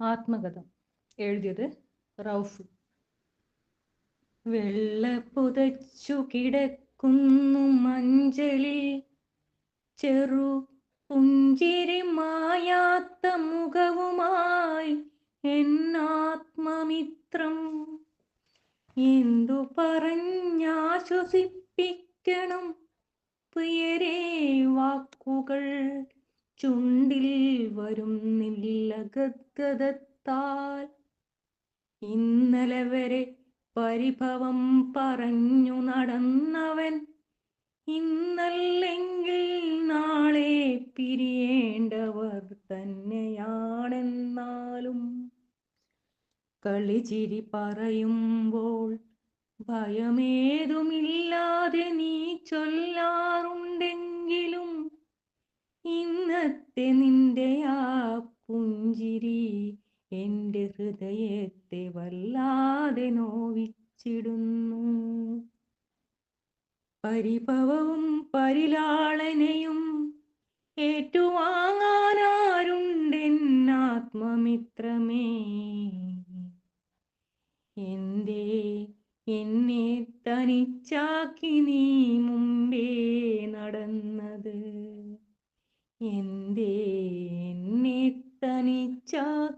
ആത്മകഥ എഴുതിയത് റൌഫ്. വെള്ള പുതച്ചു കിടക്കുന്നു മഞ്ചലിൽ ചെറു പുഞ്ചിരി മായാത്ത മുഖവുമായി എന്നാത്മമിത്രം. എന്തു പറഞ്ഞാശ്വസിപ്പിക്കണം പ്രിയരേ, വാക്കുകൾ ചുണ്ടിൽ വരുന്നില്ല ഗദ്ഗദത്താൽ. ഇന്നലെ വരെ പരിഭവം പറഞ്ഞു നടന്നവൻ ഇന്നല്ലെങ്കിൽ നാളെ പിരിയേണ്ടവർ തന്നെയാണെന്നാലും കളിച്ചിരി പറയുമ്പോൾ ഭയമേതുമില്ലാതെ നീ ചൊല്ലാറുണ്ടെങ്കിലും ഇന്നത്തെ നിന്റെ ആ പുഞ്ചിരി എൻ്റെ ഹൃദയത്തെ വല്ലാതെ നോവിച്ചിടുന്നു. പരിഭവവും പരിലാളനയും ഏറ്റുവാങ്ങാനാരുണ്ടെന്നാത്മമിത്രമേ. എന്തേ എന്നെ തനിച്ചാക്കി നീ മുമ്പേ നടന്നത്? എന്തേ എന്നെ തനിച്ചാക്കി